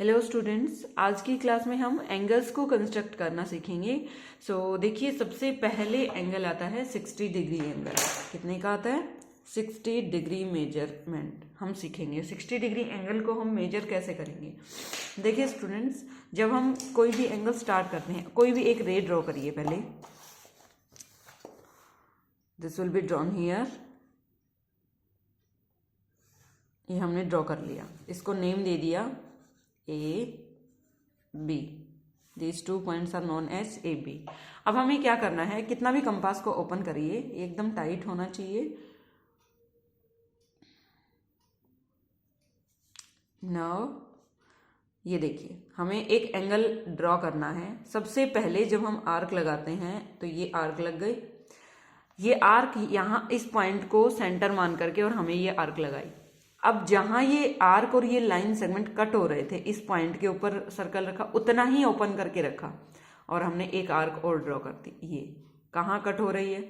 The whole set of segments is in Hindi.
हेलो स्टूडेंट्स, आज की क्लास में हम एंगल्स को कंस्ट्रक्ट करना सीखेंगे। देखिए, सबसे पहले एंगल आता है 60 डिग्री एंगल। कितने का आता है? 60 डिग्री मेजरमेंट हम सीखेंगे। 60 डिग्री एंगल को हम मेजर कैसे करेंगे? देखिए स्टूडेंट्स, जब हम कोई भी एंगल स्टार्ट करते हैं, कोई भी एक रे ड्रॉ करिए पहले। This will be drawn here. ये हमने ड्रॉ कर लिया, इसको नेम दे दिया A B। These 2 points are known as A B। अब हमें क्या करना है, कितना भी कंपास को ओपन करिए, एकदम टाइट होना चाहिए। नाउ ये देखिए, हमें एक एंगल ड्रॉ करना है। सबसे पहले जब हम आर्क लगाते हैं तो ये आर्क लग गई। ये आर्क यहाँ इस पॉइंट को सेंटर मान करके और हमें ये आर्क लगाई। अब जहां ये आर्क और ये लाइन सेगमेंट कट हो रहे थे, इस पॉइंट के ऊपर सर्कल रखा, उतना ही ओपन करके रखा और हमने एक आर्क और ड्रॉ कर दी। ये कहाँ कट हो रही है?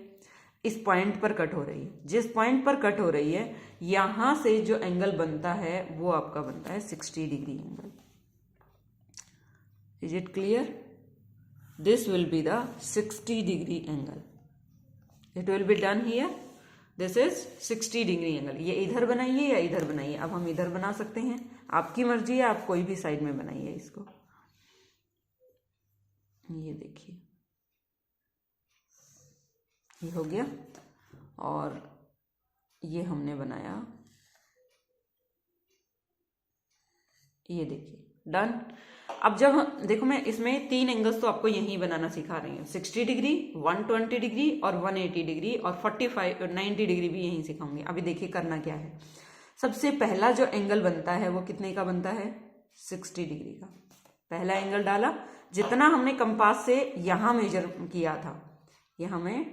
इस पॉइंट पर कट हो रही है। जिस पॉइंट पर कट हो रही है, यहां से जो एंगल बनता है वो आपका बनता है 60 degree angle. Is it clear? This will be the 60 degree angle. It will be done here. This is 60 degree angle. ये इधर बनाइए या इधर बनाइए। अब हम इधर बना सकते हैं, आपकी मर्जी है, आप कोई भी साइड में बनाइए इसको। ये देखिए, ये हो गया और ये हमने बनाया। ये देखिए, डन। अब जब देखो, मैं इसमें 3 एंगल्स तो आपको यहीं बनाना सिखा रही हूँ। 60 डिग्री, 120 डिग्री और 180 डिग्री और 45 और 90 डिग्री भी यहीं सिखाऊंगी। अभी देखिए करना क्या है। सबसे पहला जो एंगल बनता है वो कितने का बनता है? 60 डिग्री का। पहला एंगल डाला, जितना हमने कंपास से यहां मेजर किया था, ये हमें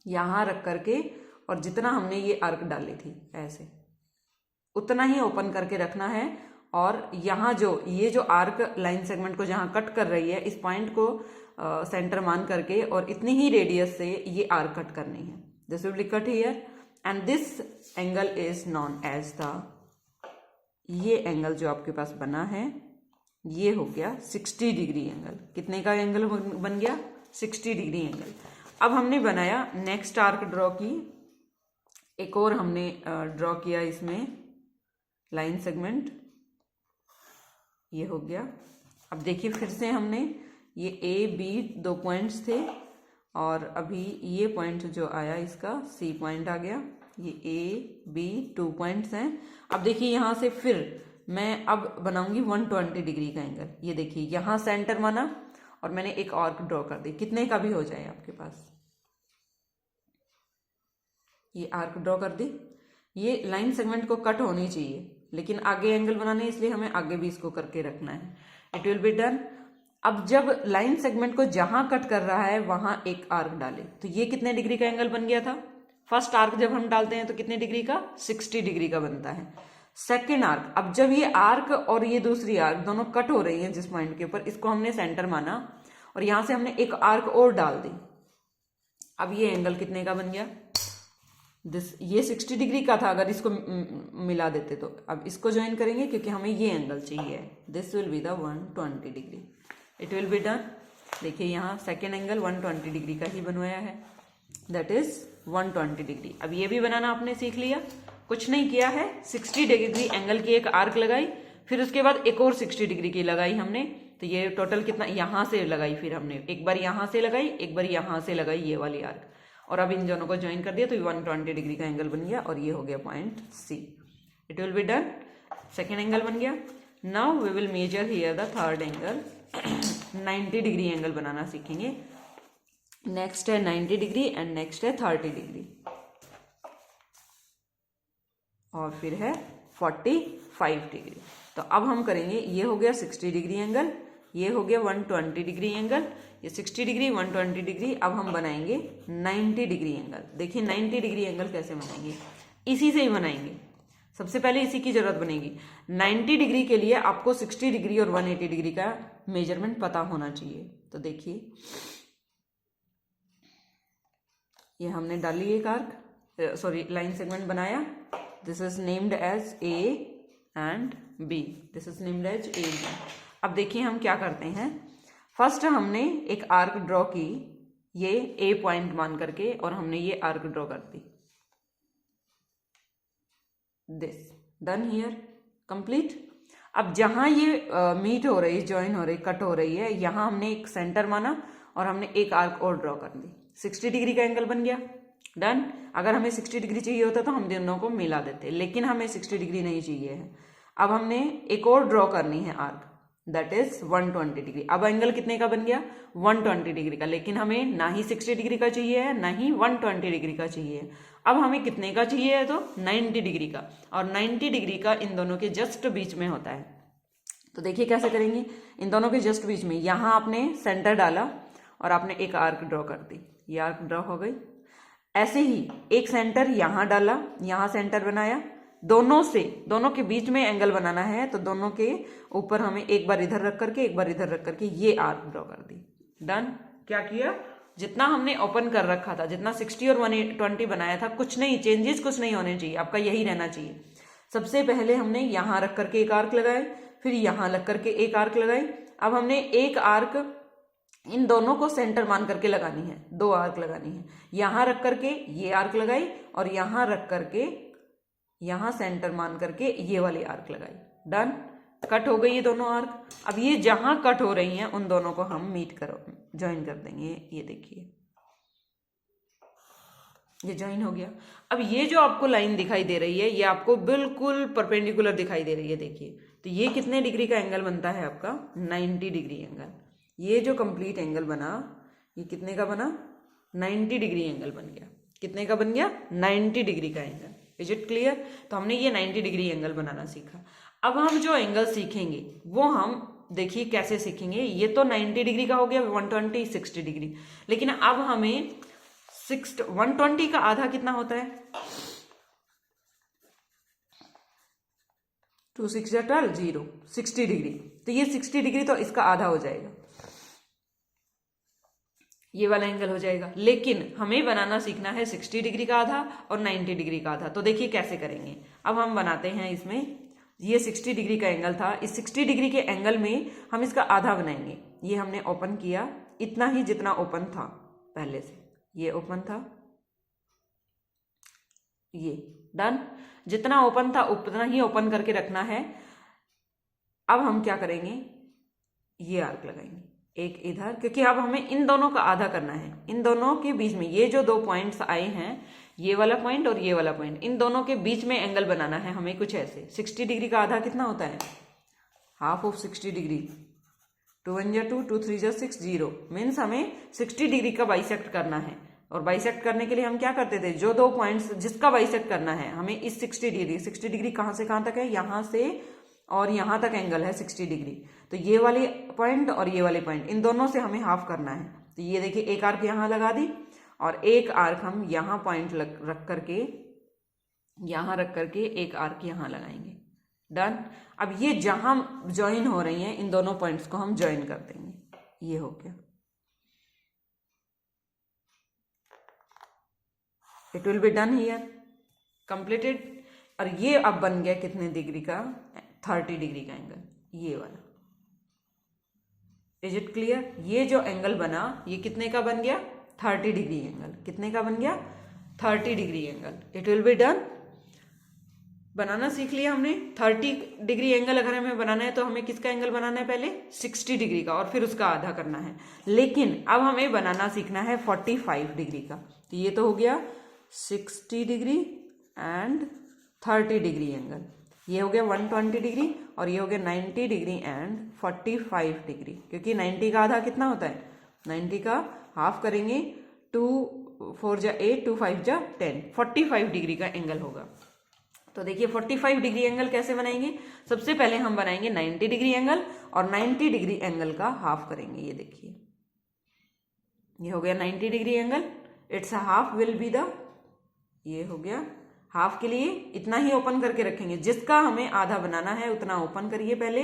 यहां रख करके, और जितना हमने ये आर्क डाली थी ऐसे, उतना ही ओपन करके रखना है। और यहाँ जो ये जो आर्क लाइन सेगमेंट को जहाँ कट कर रही है, इस पॉइंट को सेंटर मान करके और इतनी ही रेडियस से ये आर्क कट करनी है। This will be cut here and this angle is known as the, ये एंगल जो आपके पास बना है ये हो गया 60 डिग्री एंगल। कितने का एंगल बन गया? 60 डिग्री एंगल। अब हमने बनाया नेक्स्ट आर्क ड्रॉ की, एक और हमने ड्रॉ किया इसमें लाइन सेगमेंट। ये हो गया। अब देखिए, फिर से हमने ये A B 2 पॉइंट्स थे और अभी ये पॉइंट जो आया इसका C पॉइंट आ गया। ये A B 2 पॉइंट्स हैं। अब देखिए, यहां से फिर मैं अब बनाऊंगी 120 डिग्री का एंगल। ये देखिए, यहां सेंटर माना और मैंने एक आर्क ड्रॉ कर दी। कितने का भी हो जाए आपके पास, ये आर्क ड्रॉ कर दी। ये लाइन सेगमेंट को कट होनी चाहिए, लेकिन आगे एंगल बनाने, इसलिए हमें आगे भी इसको करके रखना है। It will be done. अब जब लाइन सेगमेंट को जहां कट कर रहा है वहां एक आर्क डाले, तो ये कितने डिग्री का एंगल बन गया था? फर्स्ट आर्क जब हम डालते हैं तो कितने डिग्री का? 60 डिग्री का बनता है। सेकेंड आर्क, अब जब ये आर्क और ये दूसरी आर्क दोनों कट हो रही है जिस पॉइंट के ऊपर, इसको हमने सेंटर माना और यहां से हमने एक आर्क और डाल दी। अब ये एंगल कितने का बन गया? ये 60 डिग्री का था, अगर इसको मिला देते तो। अब इसको ज्वाइन करेंगे क्योंकि हमें ये एंगल चाहिए। This will be the 120 degree. It will be done. देखिए, यहाँ सेकेंड एंगल 120 डिग्री का ही बनवाया है, दैट इज 120 डिग्री। अब ये भी बनाना आपने सीख लिया, कुछ नहीं किया है। 60 डिग्री एंगल की एक आर्क लगाई, फिर उसके बाद एक और 60 डिग्री की लगाई हमने। तो ये टोटल कितना, यहां से लगाई, फिर हमने एक बार यहां से लगाई, एक बार यहां से लगाई, ये वाली आर्क, और अब इन दोनों को ज्वाइन कर दिया तो 120 डिग्री का एंगल बन गया और ये हो गया point C। It will be done. Second angle बन गया। Now we will measure here the third angle. 90 degree angle बनाना सीखेंगे। नेक्स्ट है 90 डिग्री एंड नेक्स्ट है 30 डिग्री और फिर है 45 डिग्री। तो अब हम करेंगे, ये हो गया 60 डिग्री एंगल, ये हो गया 120 डिग्री एंगल, ये 60 डिग्री 120 डिग्री। अब हम बनाएंगे 90 डिग्री एंगल। देखिए 90 डिग्री एंगल कैसे बनाएंगे, इसी से ही बनाएंगे। सबसे पहले इसी की जरूरत बनेगी। 90 डिग्री के लिए आपको 60 डिग्री और 180 डिग्री का मेजरमेंट पता होना चाहिए। तो देखिए, ये हमने डाली एक आर्क, सॉरी लाइन सेगमेंट बनाया। This is named as A and B, this is named as A B. अब देखिए हम क्या करते हैं, फर्स्ट हमने एक आर्क ड्रॉ की, ये ए पॉइंट मान करके, और हमने ये आर्क ड्रॉ कर दी, दिस डन हियर, कंप्लीट। अब जहां ये मीट हो रही, ज्वाइन हो रही, कट हो रही है, यहां हमने एक सेंटर माना और हमने एक आर्क और ड्रॉ कर दी, 60 डिग्री का एंगल बन गया, डन। अगर हमें 60 डिग्री चाहिए होता तो हम दोनों को मिला देते, लेकिन हमें 60 डिग्री नहीं चाहिए है। अब हमने एक और ड्रॉ करनी है आर्क, दैट इज 120 डिग्री। अब एंगल कितने का बन गया, 120 डिग्री का, लेकिन हमें ना ही 60 डिग्री का चाहिए है, ना ही 120 डिग्री का चाहिए है। अब हमें कितने का चाहिए है, तो 90 डिग्री का, और 90 डिग्री का इन दोनों के जस्ट बीच में होता है। तो देखिए कैसे करेंगे, इन दोनों के जस्ट बीच में यहां आपने सेंटर डाला और आपने एक आर्क ड्रॉ कर दी, ये आर्क ड्रॉ हो गई। ऐसे ही एक सेंटर यहां डाला, यहां सेंटर बनाया, दोनों के बीच में एंगल बनाना है, तो दोनों के ऊपर हमें एक बार इधर रख करके, एक बार इधर रख करके ये आर्क ड्रॉ कर दी, डन। क्या किया, जितना हमने ओपन कर रखा था, जितना 60 और 120 बनाया था, कुछ नहीं, चेंजेस कुछ नहीं होने चाहिए, आपका यही रहना चाहिए। सबसे पहले हमने यहां रख करके एक आर्क लगाए, फिर यहां लग करके एक आर्क लगाई। अब हमने एक आर्क इन दोनों को सेंटर मान करके लगानी है, 2 आर्क लगानी है, यहां रख करके ये आर्क लगाई, और यहां रख करके यहां सेंटर मान करके ये वाली आर्क लगाई, डन। कट हो गई ये दोनों आर्क। अब ये जहां कट हो रही हैं उन दोनों को हम ज्वाइन कर देंगे, ये देखिए ये ज्वाइन हो गया। अब ये जो आपको लाइन दिखाई दे रही है, ये आपको बिल्कुल परपेंडिकुलर दिखाई दे रही है, देखिए। तो ये कितने डिग्री का एंगल बनता है आपका, 90 डिग्री एंगल। ये जो कंप्लीट एंगल बना, ये कितने का बना, 90 डिग्री एंगल बन गया। कितने का बन गया, 90 डिग्री का एंगल। Is it clear. तो हमने ये 90 डिग्री एंगल बनाना सीखा। अब हम जो एंगल सीखेंगे वो हम देखिए कैसे सीखेंगे। ये तो 90 डिग्री का हो गया, 120 60 डिग्री, लेकिन अब हमें 120 का आधा कितना होता है, 2 6 12 0, 60 डिग्री। तो ये 60 डिग्री तो इसका आधा हो जाएगा, ये वाला एंगल हो जाएगा। लेकिन हमें बनाना सीखना है 60 डिग्री का आधा और 90 डिग्री का आधा। तो देखिए कैसे करेंगे। अब हम बनाते हैं इसमें, ये 60 डिग्री का एंगल था, इस 60 डिग्री के एंगल में हम इसका आधा बनाएंगे। ये हमने ओपन किया, इतना ही जितना ओपन था पहले से, ये ओपन था, ये डन। जितना ओपन था उतना ही ओपन करके रखना है। अब हम क्या करेंगे, ये आर्क लगाएंगे एक इधर, क्योंकि अब हमें इन दोनों का आधा करना है। इन दोनों के बीच में ये जो 2 पॉइंट्स आए हैं, ये वाला पॉइंट और ये वाला पॉइंट, इन दोनों के बीच में एंगल बनाना है हमें कुछ ऐसे। 60 डिग्री का आधा कितना होता है, हाफ ऑफ 60 डिग्री, 2 1 जा 2, 2 3 जा 6, 0 मीन्स हमें 60 डिग्री का बाइसेक्ट करना है। और बाइसेक्ट करने के लिए हम क्या करते थे, जो 2 पॉइंट्स जिसका बाइसेक्ट करना है हमें, इस 60 डिग्री कहां से कहां तक है, यहां से और यहां तक एंगल है 60 डिग्री। तो ये वाले पॉइंट और ये वाले पॉइंट, इन दोनों से हमें हाफ करना है। तो ये देखिए एक आर्क यहां लगा दी और एक आर्क हम यहां पॉइंट रख करके, यहां रख करके एक आर्क यहां लगाएंगे, डन। अब ये जहां ज्वाइन हो रही हैं इन दोनों पॉइंट्स को हम ज्वाइन कर देंगे, ये हो गया, it will be done here, completed. और ये अब बन गया कितने डिग्री का, 30 डिग्री का एंगल, ये वाला। Is it clear. ये जो एंगल बना ये कितने का बन गया, 30 डिग्री एंगल। कितने का बन गया, 30 degree angle. It will be done. बनाना सीख लिया हमने। 30 डिग्री एंगल अगर हमें बनाना है तो हमें किसका एंगल बनाना है, पहले 60 डिग्री का, और फिर उसका आधा करना है। लेकिन अब हमें बनाना सीखना है 45 डिग्री का। तो ये तो हो गया 60 डिग्री एंड 30 डिग्री एंगल, ये हो गया 120 डिग्री, और ये हो गया 90 डिग्री एंड 45 डिग्री। क्योंकि 90 का आधा कितना होता है, 90 का हाफ करेंगे, 2 4 जा 8, 2 5 जा 10, 45 डिग्री का एंगल होगा। तो देखिए 45 डिग्री एंगल कैसे बनाएंगे। सबसे पहले हम बनाएंगे 90 डिग्री एंगल, और 90 डिग्री एंगल का हाफ करेंगे। ये देखिए ये हो गया 90 degree angle, it's half will be the, ये हो गया हाफ के लिए इतना ही ओपन करके रखेंगे, जिसका हमें आधा बनाना है उतना ओपन करिए पहले।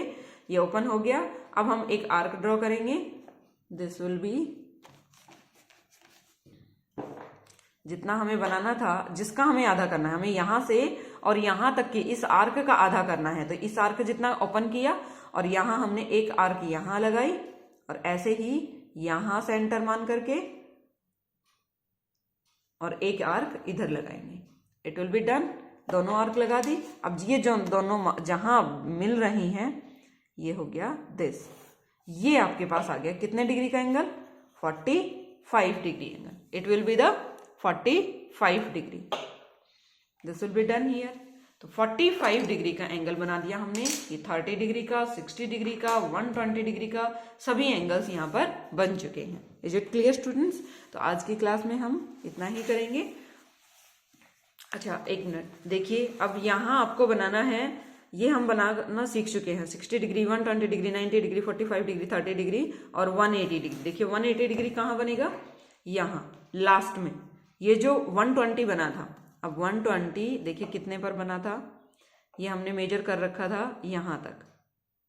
ये ओपन हो गया। अब हम एक आर्क ड्रॉ करेंगे, दिस विल बी, जितना हमें बनाना था, जिसका हमें आधा करना है, हमें यहां से और यहाँ तक कि इस आर्क का आधा करना है, तो इस आर्क जितना ओपन किया और यहाँ हमने एक आर्क यहाँ लगाई और ऐसे ही यहाँ सेंटर मान करके और एक आर्क इधर लगाएंगे। It will be done. दोनों आर्क लगा दी। अब ये जो दोनों जहां मिल रही हैं ये हो गया दिस, ये आपके पास आ गया कितने डिग्री का angle, 45 degree angle. It will be the 45 degree. This will be done here. तो 45 डिग्री का एंगल बना दिया हमने। ये 30 डिग्री का, 60 डिग्री का, 120 डिग्री का सभी एंगल्स यहाँ पर बन चुके हैं। Is it clear students? तो आज की क्लास में हम इतना ही करेंगे। अच्छा एक मिनट देखिए, अब यहाँ आपको बनाना है, ये हम बनाना सीख चुके हैं 60 degree, 120 degree, 90 degree, 45 degree, 30 degree और 180 डिग्री। देखिए 180 डिग्री कहाँ बनेगा, यहाँ लास्ट में। ये जो 120 बना था, अब 120 देखिए कितने पर बना था, ये हमने मेजर कर रखा था यहाँ तक,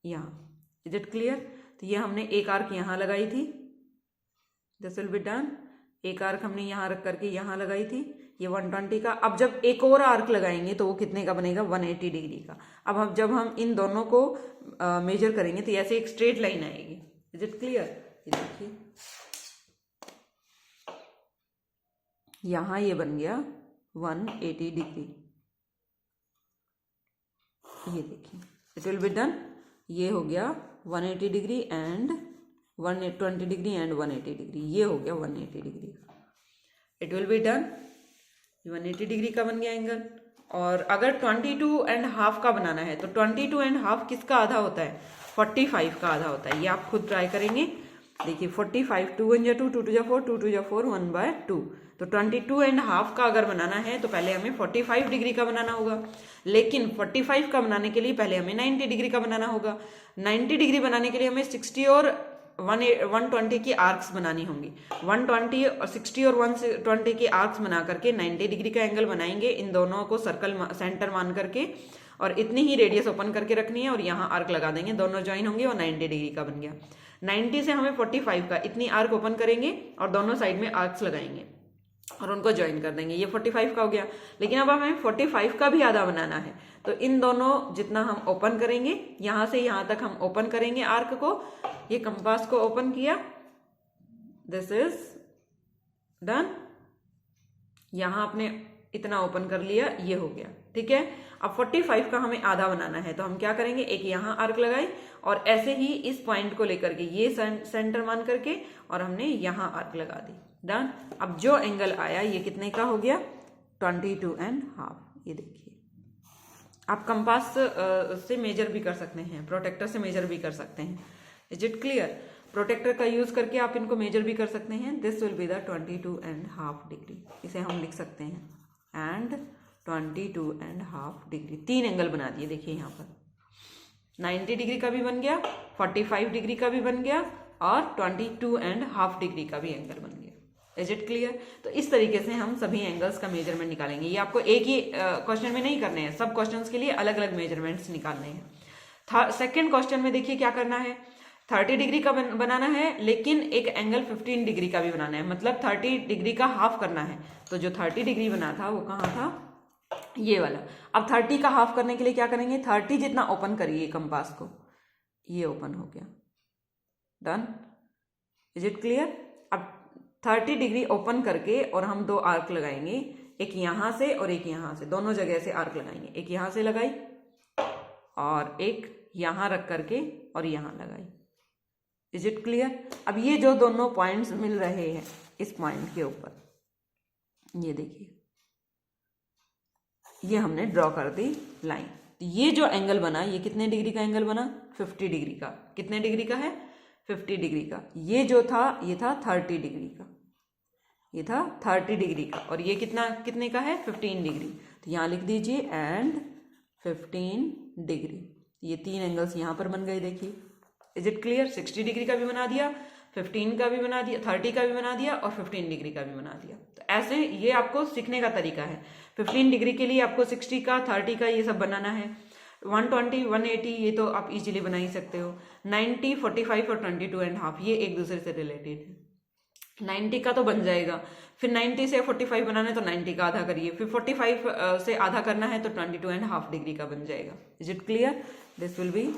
यहाँ। Is it clear? तो ये हमने एक आर्क यहाँ लगाई थी, दिस विल बी डन। एक आर्क हमने यहाँ रख करके यहाँ लगाई थी, ये 120 का। अब जब एक और आर्क लगाएंगे तो वो कितने का बनेगा, 180 डिग्री का। अब जब हम इन दोनों को मेजर करेंगे तो ऐसे एक स्ट्रेट लाइन आएगी। Is it clear? ये देखिए यहाँ ये बन गया 180 डिग्री। ये देखिए इट विल बी डन। ये हो गया 180 degree and 120 degree and 180 degree, ये हो गया 180 डिग्री का। It will be done. 180 degree का बन गया एंगल। और अगर 22.5 का बनाना है तो 22.5 किसका आधा होता है, 45 का आधा होता है। ये आप खुद ट्राई करेंगे। देखिए 45, 2 1 2, 2 2 4, 2 2 4, 1/2। तो 22.5 का अगर बनाना है तो पहले हमें 45 डिग्री का बनाना होगा, लेकिन 45 का बनाने के लिए पहले हमें 90 डिग्री का बनाना होगा। 90 डिग्री बनाने के लिए हमें 60 और 120 की आर्क्स बनानी होंगी। 120 और 60 और 120 की आर्क्स बना करके 90 डिग्री का एंगल बनाएंगे। इन दोनों को सर्कल सेंटर मान करके और इतनी ही रेडियस ओपन करके रखनी है और यहाँ आर्क लगा देंगे, दोनों ज्वाइन होंगे और 90 डिग्री का बन गया। 90 से हमें 45 का इतनी आर्क ओपन करेंगे और दोनों साइड में आर्क्स लगाएंगे और उनको ज्वाइन कर देंगे। ये 45 का हो गया। लेकिन अब हमें 45 का भी आधा बनाना है, तो इन दोनों जितना हम ओपन करेंगे, यहाँ से यहाँ तक हम ओपन करेंगे आर्क को। ये कंपास को ओपन किया, दिस इज डन। यहाँ आपने इतना ओपन कर लिया, ये हो गया, ठीक है। अब 45 का हमें आधा बनाना है, तो हम क्या करेंगे, एक यहाँ आर्क लगाई और ऐसे ही इस पॉइंट को लेकर के ये सेंटर मान करके और हमने यहाँ आर्क लगा दी, डन। अब जो एंगल आया ये कितने का हो गया, 22.5। ये देखिए, आप कंपास से मेजर भी कर सकते हैं, प्रोटेक्टर से मेजर भी कर सकते हैं। Is it clear? प्रोटेक्टर का यूज करके आप इनको मेजर भी कर सकते हैं। This will be the 22.5 degree, इसे हम लिख सकते हैं। एंड 22.5 डिग्री, 3 एंगल बना दिए। देखिए यहाँ पर 90 डिग्री का भी बन गया, 45 डिग्री का भी बन गया और 22.5 डिग्री का भी एंगल बन गया। Is it clear? तो इस तरीके से हम सभी एंगल्स का मेजरमेंट निकालेंगे। ये आपको एक ही क्वेश्चन में नहीं करने हैं, सब क्वेश्चंस के लिए अलग अलग मेजरमेंट्स निकालने हैं। सेकेंड क्वेश्चन में देखिए क्या करना है, 30 डिग्री का बनाना है, लेकिन एक एंगल 15 डिग्री का भी बनाना है, मतलब 30 डिग्री का हाफ करना है। तो जो 30 डिग्री बना था वो कहाँ था, ये वाला। अब 30 का हाफ करने के लिए क्या करेंगे, 30 जितना ओपन करिए कंपास को, ये ओपन हो गया, डन। Is it clear? अब 30 डिग्री ओपन करके और हम 2 आर्क लगाएंगे, एक यहां से और एक यहां से, दोनों जगह से आर्क लगाएंगे। एक यहां से लगाई और एक यहां रख करके और यहां लगाई। Is it clear? अब ये जो दोनों पॉइंट्स मिल रहे हैं इस पॉइंट के ऊपर, ये देखिए, ये हमने ड्रॉ कर दी लाइन। ये जो एंगल बना, ये कितने डिग्री का एंगल बना, 50 डिग्री का। कितने डिग्री का है, 50 डिग्री का। ये जो था ये था 30 डिग्री का, ये था 30 डिग्री का। और ये कितने का है, 15 डिग्री। तो यहाँ लिख दीजिए एंड 15 डिग्री। ये 3 एंगल्स यहाँ पर बन गए, देखिए। Is it clear? 60 डिग्री का भी बना दिया, 15 का भी बना दिया, 30 का भी बना दिया और 15 डिग्री का भी बना दिया। तो ऐसे ये आपको सीखने का तरीका है। 15 डिग्री के लिए आपको 60 का, 30 का ये सब बनाना है। 120, 180 ये तो आप इजीली बना ही सकते हो। 90, 45 और 22.5 ये एक दूसरे से रिलेटेड है। 90 का तो बन जाएगा, फिर 90 से 45 बनाना है तो 90 का आधा करिए, फिर 45 से आधा करना है तो 22.5 डिग्री का बन जाएगा। Is it clear? This will B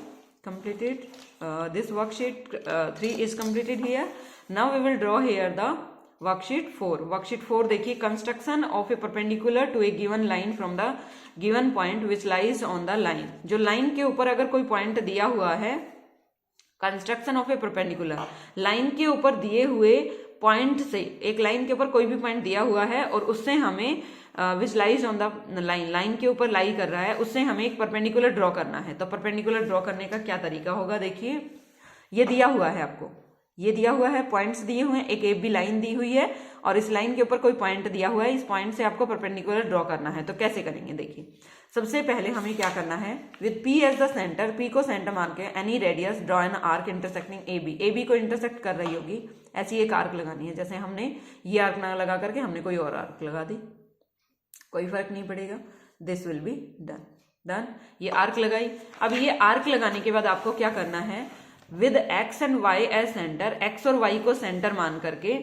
completed. This worksheet 3 is completed here. Now we will draw here the worksheet 4. Worksheet 4 देखिए, construction of a perpendicular to a given line from the given point which lies on the line. जो लाइन के ऊपर अगर कोई पॉइंट दिया हुआ है, construction of A perpendicular, line के ऊपर दिए हुए पॉइंट से, एक लाइन के ऊपर कोई भी पॉइंट दिया हुआ है और उससे हमें which lies on the line, line के ऊपर लाई कर रहा है, उससे हमें एक परपेंडिकुलर ड्रॉ करना है। तो परपेंडिकुलर ड्रॉ करने का क्या तरीका होगा, देखिए ये दिया हुआ है आपको, ये दिया हुआ है, पॉइंट्स दिए हुए हैं, एक ए बी लाइन दी हुई है और इस लाइन के ऊपर कोई पॉइंट दिया हुआ है, इस पॉइंट से आपको परपेंडिकुलर ड्रॉ करना है। तो कैसे करेंगे, देखिए सबसे पहले हमें क्या करना है, with P as the centre, P को सेंटर मान के any radius draw an arc intersecting A B, A B को इंटरसेक्ट कर रही होगी ऐसी एक आर्क लगानी है। जैसे हमने ये आर्क ना लगा करके हमने कोई और आर्क लगा दी, कोई फर्क नहीं पड़ेगा। This will be done. Done, ये आर्क लगाई। अब ये आर्क लगाने के बाद आपको क्या करना है, with X and Y as centre, X और वाई को सेंटर मान करके,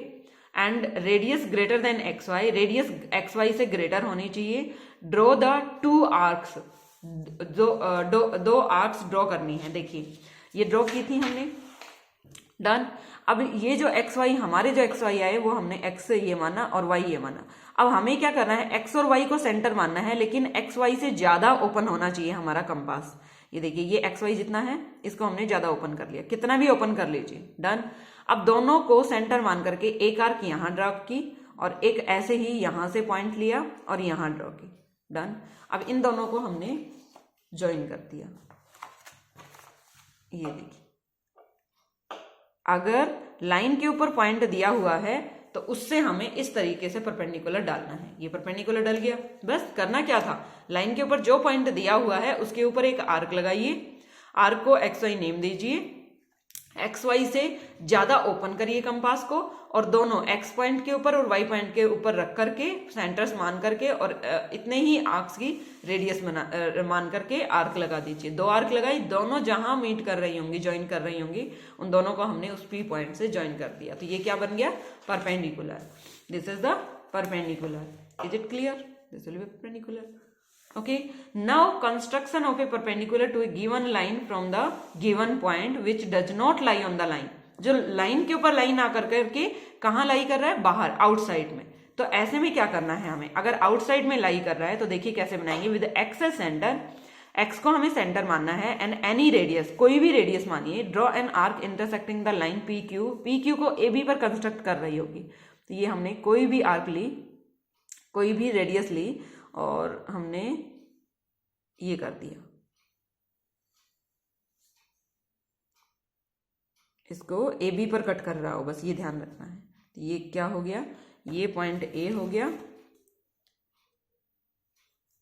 and radius greater than X Y, radius X Y से ग्रेटर होनी चाहिए। ड्रॉ द टू आर्क्स, दो आर्क्स ड्रॉ करनी है। देखिए ये ड्रॉ की थी हमने, डन। अब ये जो एक्स वाई, हमारे जो एक्स वाई आए वो हमने एक्स ये माना और वाई ये माना। अब हमें क्या करना है, एक्स और वाई को सेंटर मानना है, लेकिन एक्स वाई से ज्यादा ओपन होना चाहिए हमारा कंपास। ये देखिए ये एक्स वाई जितना है इसको हमने ज्यादा ओपन कर लिया, कितना भी ओपन कर लीजिए, डन। अब दोनों को सेंटर मान करके एक आर्क यहां ड्रॉ की और एक ऐसे ही यहां से पॉइंट लिया और यहां ड्रॉ की, डन। अब इन दोनों को हमने ज्वाइन कर दिया। ये देखिए, अगर लाइन के ऊपर पॉइंट दिया हुआ है तो उससे हमें इस तरीके से परपेंडिकुलर डालना है। ये परपेंडिकुलर डल गया। बस करना क्या था, लाइन के ऊपर जो पॉइंट दिया हुआ है उसके ऊपर एक आर्क लगाइए, आर्क को एक्स वाई नेम दीजिए, एक्स वाई से ज्यादा ओपन करिए कंपास को और दोनों एक्स पॉइंट के ऊपर और वाई पॉइंट के ऊपर रख करके सेंटर्स मान करके और इतने ही आर्क्स की रेडियस मान करके आर्क लगा दीजिए। दो आर्क लगाई, दोनों जहां मीट कर रही होंगी, ज्वाइन कर रही होंगी, उन दोनों को हमने उस पी पॉइंट से ज्वाइन कर दिया। तो ये क्या बन गया, perpendicular. This is the perpendicular. Is it clear? This will B perpendicular. Okay, now construction of a perpendicular to a given line from the given point which does not lie on the line, जो लाइन के ऊपर लाइन आकर करके कहाँ लाई कर रहा है, बाहर, आउटसाइड में। तो ऐसे में क्या करना है हमें, अगर आउटसाइड में लाई कर रहा है तो देखिए कैसे बनाएंगे, with X as centre, X को हमें सेंटर मानना है, एंड एनी रेडियस, कोई भी रेडियस मानिए, draw an arc intersecting the line P Q, P Q को ए बी पर कंस्ट्रक्ट कर रही होगी। तो ये हमने कोई भी आर्क ली, कोई भी रेडियस ली और हमने ये कर दिया, इसको ए बी पर कट कर रहा हो, बस ये ध्यान रखना है। तो ये क्या हो गया, ये पॉइंट ए हो गया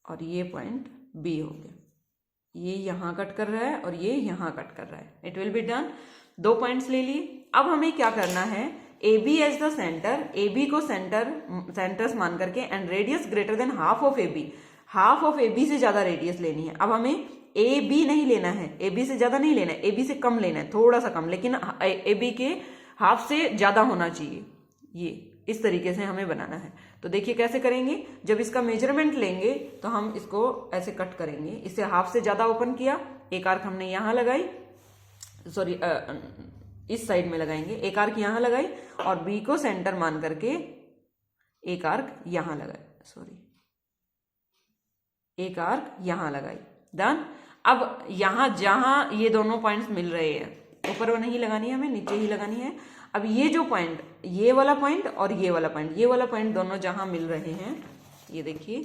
और ये पॉइंट बी हो गया। ये यहां कट कर रहा है और ये यहां कट कर रहा है। It will be done. दो पॉइंट्स ले लिए। अब हमें क्या करना है, A B as the centre, A B को सेंटर्स मान करके, and radius greater than half of A B, half of A B से ज्यादा रेडियस लेनी है। अब हमें ए बी नहीं लेना है, ए बी से ज्यादा नहीं लेना है, ए बी से कम लेना है, थोड़ा सा कम, लेकिन ए बी के हाफ से ज्यादा होना चाहिए। ये इस तरीके से हमें बनाना है। तो देखिए कैसे करेंगे, जब इसका मेजरमेंट लेंगे तो हम इसको ऐसे कट करेंगे, इसे हाफ से ज्यादा ओपन किया, एक आर्क हमने यहां लगाई, सॉरी इस साइड में लगाएंगे, एक आर्क यहां लगाई और बी को सेंटर मान करके एक आर्क यहां लगाई, सॉरी एक आर्क यहां लगाई, डन। अब यहां जहां ये दोनों पॉइंट्स मिल रहे हैं, ऊपर वो नहीं लगानी है हमें, नीचे ही लगानी है। अब ये जो पॉइंट, ये वाला पॉइंट और ये वाला पॉइंट, ये वाला पॉइंट दोनों जहां मिल रहे हैं, ये देखिए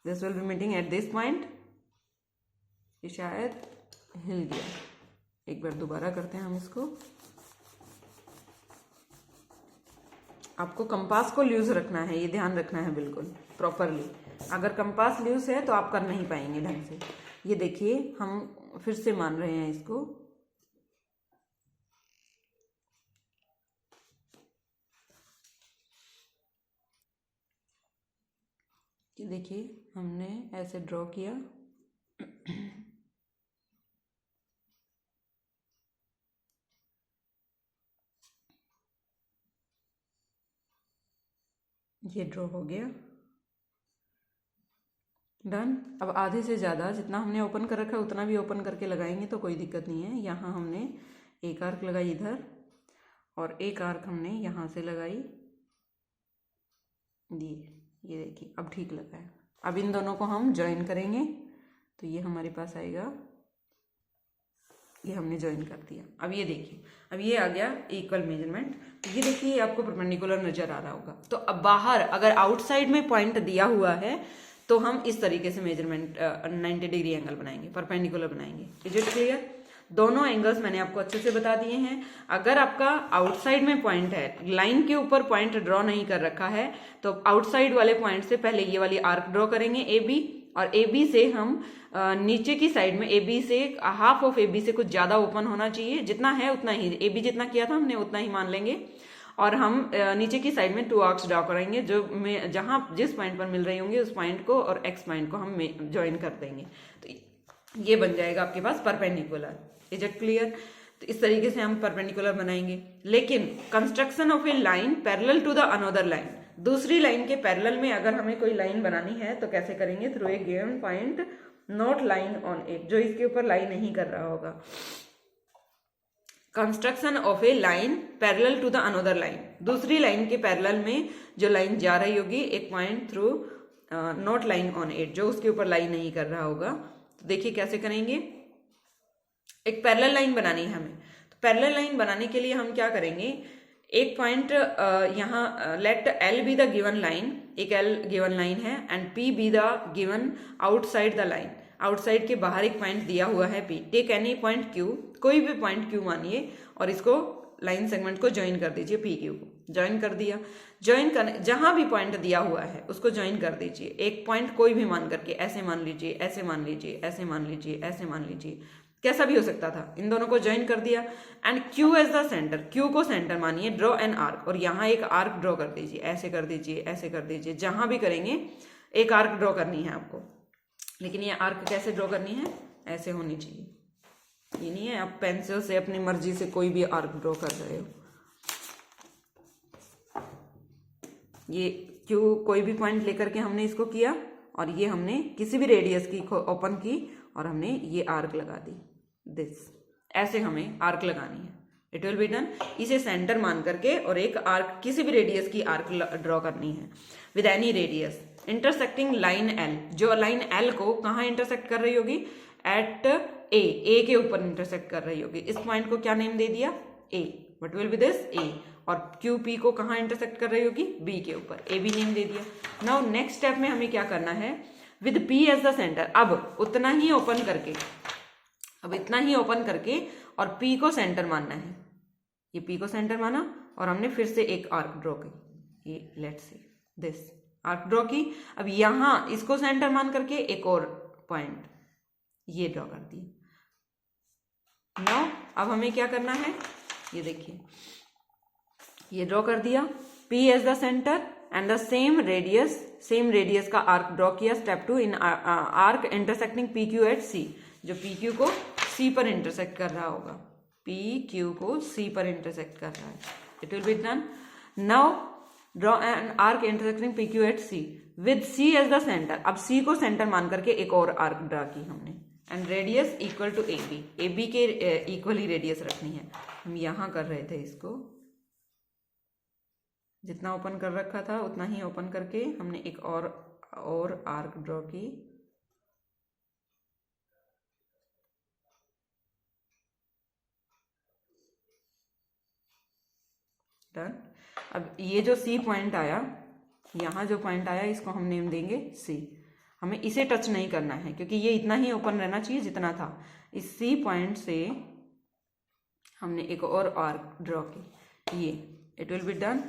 this will B meeting at this point. ये शायद हिल गया, एक बार दोबारा करते हैं हम इसको। आपको कंपास को लूज रखना है, ये ध्यान रखना है बिल्कुल प्रॉपरली। अगर कंपास लूज है तो आप कर नहीं पाएंगे ढंग से। ये देखिए हम फिर से मान रहे हैं इसको, ये देखिए हमने ऐसे ड्रॉ किया ये ड्रॉ हो गया, डन। अब आधे से ज़्यादा जितना हमने ओपन कर रखा है उतना भी ओपन करके लगाएंगे तो कोई दिक्कत नहीं है। यहाँ हमने एक आर्क लगाई इधर और एक आर्क हमने यहाँ से लगाई, ये देखिए अब ठीक लगा है। अब इन दोनों को हम ज्वाइन करेंगे तो ये हमारे पास आएगा, ये हमने ज्वाइन कर दिया। अब ये देखिए, अब ये आ गया इक्वल मेजरमेंट। तो ये देखिए आपको परपेंडिकुलर नजर आ रहा होगा। तो अब बाहर अगर आउटसाइड में पॉइंट दिया हुआ है तो हम इस तरीके से मेजरमेंट 90 डिग्री एंगल बनाएंगे, परपेंडिकुलर बनाएंगे। Is it clear? दोनों एंगल्स मैंने आपको अच्छे से बता दिए हैं। अगर आपका आउटसाइड में पॉइंट है, लाइन के ऊपर पॉइंट ड्रॉ नहीं कर रखा है, तो आउटसाइड वाले पॉइंट से पहले ये वाली आर्क ड्रॉ करेंगे ए बी, और ए बी से हम नीचे की साइड में ए बी से हाफ ऑफ ए बी से कुछ ज्यादा ओपन होना चाहिए, जितना है उतना ही, ए बी जितना किया था हमने उतना ही मान लेंगे। और हम नीचे की साइड में 2 आर्क्स ड्रॉ कराएंगे जो जहां जिस पॉइंट पर मिल रही होंगी उस पॉइंट को और एक्स पॉइंट को हम ज्वाइन कर देंगे। तो ये बन जाएगा आपके पास परपेंडिकुलर। Is it clear? तो इस तरीके से हम परपेंडिकुलर बनाएंगे। लेकिन construction of a line parallel to the another line, दूसरी लाइन के पैरेलल में अगर हमें कोई लाइन बनानी है तो कैसे करेंगे? Through a given point not line on it, जो इसके ऊपर लाइन नहीं कर रहा होगा। Construction of a line parallel to the another line, दूसरी लाइन के पैरेलल में जो लाइन जा रही होगी एक point through not line on it, जो उसके ऊपर लाइन नहीं कर रहा होगा। तो देखिए कैसे करेंगे। एक पैरेलल लाइन बनानी है हमें, तो पैरेलल लाइन बनाने के लिए हम क्या करेंगे? एक पॉइंट यहाँ let L be the given line, एक एल गिवन लाइन है, and P be the given outside the line, outside के बाहर एक पॉइंट दिया हुआ है P. Take any point Q, कोई भी पॉइंट क्यू मानिए, और इसको लाइन सेगमेंट को ज्वाइन कर दीजिए, पी क्यू को ज्वाइन कर दिया। ज्वाइन करने जहां भी पॉइंट दिया हुआ है उसको ज्वाइन कर दीजिए। एक पॉइंट कोई भी मान करके, ऐसे मान लीजिए, ऐसे मान लीजिए, ऐसे मान लीजिए, ऐसे मान लीजिए, कैसा भी हो सकता था। इन दोनों को ज्वाइन कर दिया and Q as the centre, Q को सेंटर मानिए, ड्रॉ एन आर्क, और यहाँ एक आर्क ड्रॉ कर दीजिए, ऐसे कर दीजिए, ऐसे कर दीजिए। जहां भी करेंगे एक आर्क ड्रॉ करनी है आपको, लेकिन ये आर्क कैसे ड्रॉ करनी है? ऐसे होनी चाहिए, ये नहीं है आप पेंसिल से अपनी मर्जी से कोई भी आर्क ड्रॉ कर रहे हो। ये क्यू कोई भी पॉइंट लेकर के हमने इसको किया, और ये हमने किसी भी रेडियस की ओपन की और हमने ये आर्क लगा दी। दिस ऐसे हमें आर्क लगानी है। It will be done. इसे सेंटर मान करके और एक आर्क किसी भी रेडियस की आर्क ड्रॉ करनी है with any radius intersecting line L, जो लाइन एल को कहाँ इंटरसेक्ट कर रही होगी? एट ए के ऊपर इंटरसेक्ट कर रही होगी। इस पॉइंट को क्या नेम दे दिया? A. What will be this? A. और क्यू पी को कहाँ इंटरसेक्ट कर रही होगी? बी के ऊपर, ए बी नेम दे दिया। नाउ नेक्स्ट स्टेप में हमें क्या करना है? With P as the centre, अब उतना ही ओपन करके, अब इतना ही ओपन करके और पी को सेंटर मानना है। ये पी को सेंटर माना और हमने फिर से एक आर्क ड्रॉ की, ये let's say this arc draw की। अब यहां इसको सेंटर मान करके एक और पॉइंट ये ड्रॉ कर दिए। नाउ अब हमें क्या करना है? ये देखिए, ये ड्रॉ कर दिया, P as the centre and the same radius का आर्क ड्रॉ किया। Step 2 in arc intersecting P Q at C, जो पी क्यू को सी पर इंटरसेक्ट कर रहा होगा, पी क्यू को सी पर इंटरसेक्ट कर रहा है। It will be done. Now draw an arc intersecting P Q at C with C as the centre. अब सी को सेंटर मान करके एक और आर्क ड्रॉ की हमने, and radius equal to A B, A B के इक्वल ही रेडियस रखनी है। हम यहां कर रहे थे इसको, जितना ओपन कर रखा था उतना ही ओपन करके हमने एक और आर्क ड्रॉ की। डन। अब ये जो सी पॉइंट आया, यहाँ जो पॉइंट आया, इसको हम नेम देंगे सी। हमें इसे टच नहीं करना है क्योंकि ये इतना ही ओपन रहना चाहिए जितना था। इस सी पॉइंट से हमने एक और आर्क ड्रॉ की, ये। It will be done.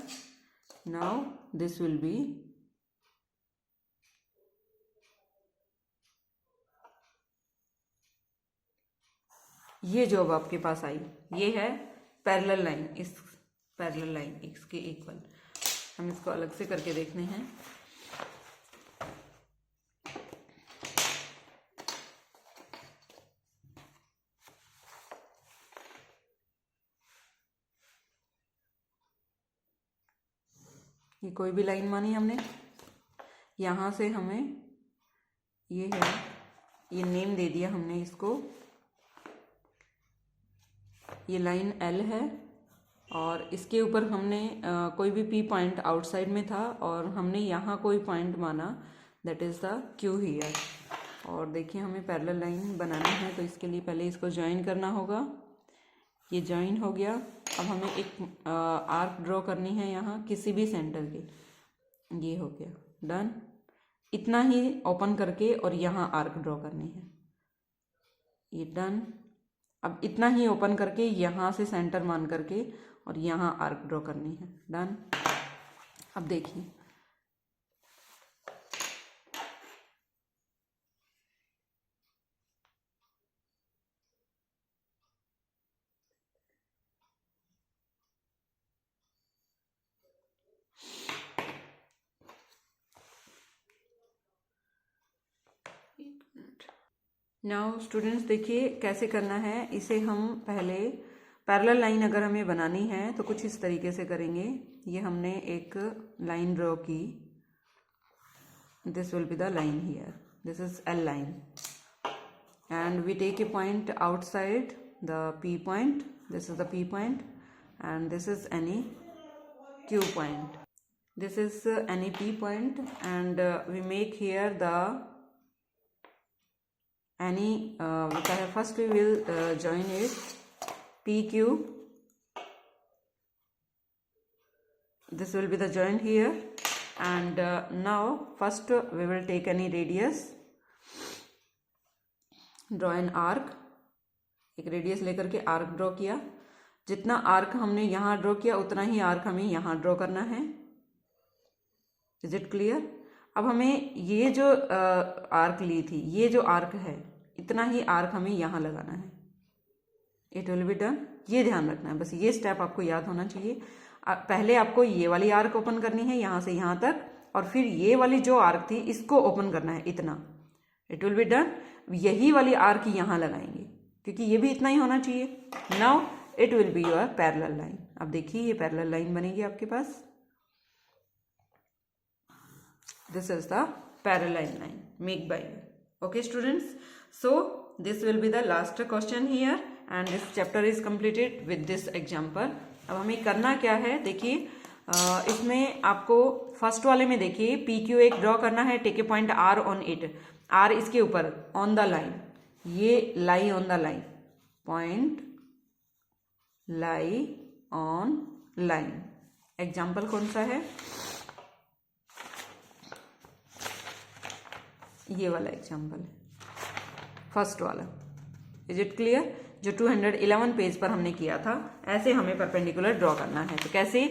Now this will B ये जो अब आपके पास आई, ये है पैरेलल लाइन, इस पैरेलल लाइन इसके इक्वल। हम इसको अलग से करके देखते हैं। ये कोई भी लाइन मानी हमने, यहाँ से हमें ये है, ये नेम दे दिया हमने इसको, ये लाइन L है और इसके ऊपर हमने कोई भी P पॉइंट आउटसाइड में था और हमने यहाँ कोई पॉइंट माना, that is the Q here. और देखिए हमें पैरेलल लाइन बनाना है तो इसके लिए पहले इसको ज्वाइन करना होगा। ये ज्वाइन हो गया। अब हमें एक आर्क ड्रॉ करनी है यहाँ किसी भी सेंटर की, ये हो गया डन। इतना ही ओपन करके और यहाँ आर्क ड्रॉ करनी है, ये डन। अब इतना ही ओपन करके यहाँ से सेंटर मान करके और यहाँ आर्क ड्रॉ करनी है, डन। अब देखिए नाउ स्टूडेंट्स देखिए कैसे करना है इसे। हम पहले पैरेलल लाइन अगर हमें बनानी है तो कुछ इस तरीके से करेंगे। ये हमने एक लाइन ड्रॉ की, this will be the line here, this is L line and we take a point outside the P point, this is the P point and this is any Q point, this is any P point and we make here the any first we will join it PQ, this will be the joint here and now first we will take any radius, draw an arc, एक रेडियस लेकर के आर्क ड्रॉ किया। जितना आर्क हमने यहाँ ड्रॉ किया उतना ही आर्क हमें यहाँ ड्रॉ करना है। Is it clear? अब हमें ये जो आर्क ली थी, ये जो आर्क है, इतना ही आर्क हमें यहाँ लगाना है। It will be done. ये ध्यान रखना है, बस ये स्टेप आपको याद होना चाहिए। पहले आपको ये वाली आर्क ओपन करनी है यहाँ से यहाँ तक, और फिर ये वाली जो आर्क थी इसको ओपन करना है इतना। It will be done. यही वाली आर्क यहाँ लगाएंगे क्योंकि ये भी इतना ही होना चाहिए। Now it will be your parallel line. अब देखिए ये पैरेलल लाइन बनेगी आपके पास, this is the parallel line make by you. Okay students, so this will be the last question here and this chapter is completed with this example. अब हमें करना क्या है, देखिए इसमें आपको फर्स्ट वाले में देखिए PQ एक ड्रॉ करना है, take a point R on it, R इसके ऊपर ऑन द लाइन, ये lie on the line, point lie on line. Example कौन सा है, ये वाला एग्जाम्पल है, फर्स्ट वाला। Is it clear? जो 211 पेज पर हमने किया था, ऐसे हमें परपेंडिकुलर ड्रॉ करना है। तो कैसे,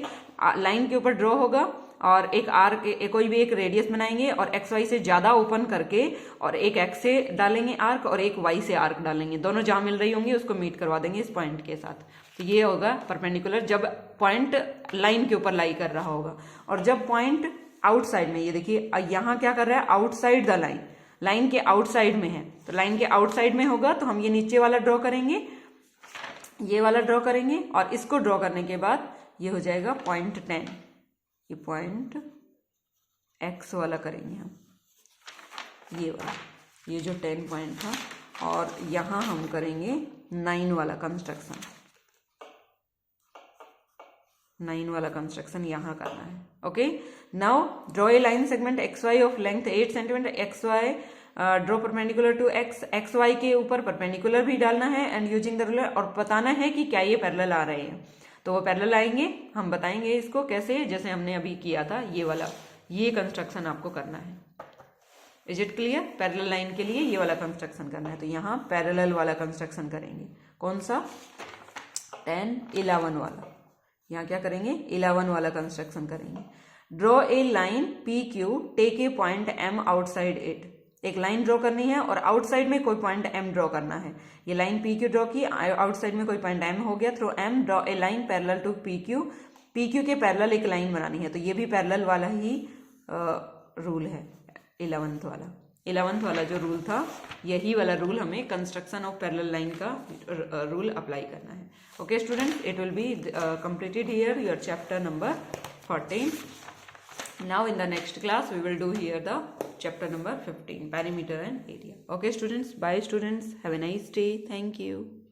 लाइन के ऊपर ड्रॉ होगा और एक आर्क, कोई भी एक रेडियस बनाएंगे और XY से ज्यादा ओपन करके और एक X से डालेंगे आर्क और एक Y से आर्क डालेंगे, दोनों जहां मिल रही होंगी उसको मीट करवा देंगे इस पॉइंट के साथ। तो ये होगा परपेंडिकुलर जब पॉइंट लाइन के ऊपर लाई कर रहा होगा। और जब पॉइंट आउटसाइड में, ये देखिए यहाँ क्या कर रहा है, आउटसाइड द लाइन, लाइन के आउटसाइड में है, तो लाइन के आउटसाइड में होगा तो हम ये नीचे वाला ड्रॉ करेंगे, ये वाला ड्रॉ करेंगे और इसको ड्रॉ करने के बाद ये हो जाएगा पॉइंट 10, ये पॉइंट X वाला करेंगे हम, ये वाला, ये जो 10 पॉइंट था, और यहाँ हम करेंगे 9 वाला कंस्ट्रक्शन, 9 वाला कंस्ट्रक्शन यहाँ करना है। Okay, now draw a line segment XY of length 8 centimetre, XY draw perpendicular to X, XY के ऊपर परपेंडिकुलर भी डालना है एंड यूजिंग द रूलर, और बताना है कि क्या ये पैरेलल आ रहे हैं। तो वो पैरेलल आएंगे, हम बताएंगे इसको कैसे, जैसे हमने अभी किया था ये वाला, ये कंस्ट्रक्शन आपको करना है। Is it clear? Parallel line के लिए ये वाला कंस्ट्रक्शन करना है, तो यहाँ पैरेलल वाला कंस्ट्रक्शन करेंगे। कौन सा? 10, 11 वाला। यहाँ क्या करेंगे? 11 वाला कंस्ट्रक्शन करेंगे। Draw a line PQ, take a point M outside it, एक लाइन ड्रॉ करनी है और आउटसाइड में कोई पॉइंट M ड्रॉ करना है। ये लाइन PQ ड्रॉ की, आउटसाइड में कोई पॉइंट M हो गया, through M draw a line parallel to PQ, PQ के पैरेलल एक लाइन बनानी है, तो ये भी पैरेलल वाला ही रूल है, 11th वाला। 11th वाला जो रूल था, यही वाला रूल हमें कंस्ट्रक्शन ऑफ पैरेलल लाइन का रूल अप्लाई करना है। Okay students, it will be completed here your chapter number 14। Now in the next class we will do here the chapter number 15, perimeter and area. Okay students, bye students, have a nice day, thank you.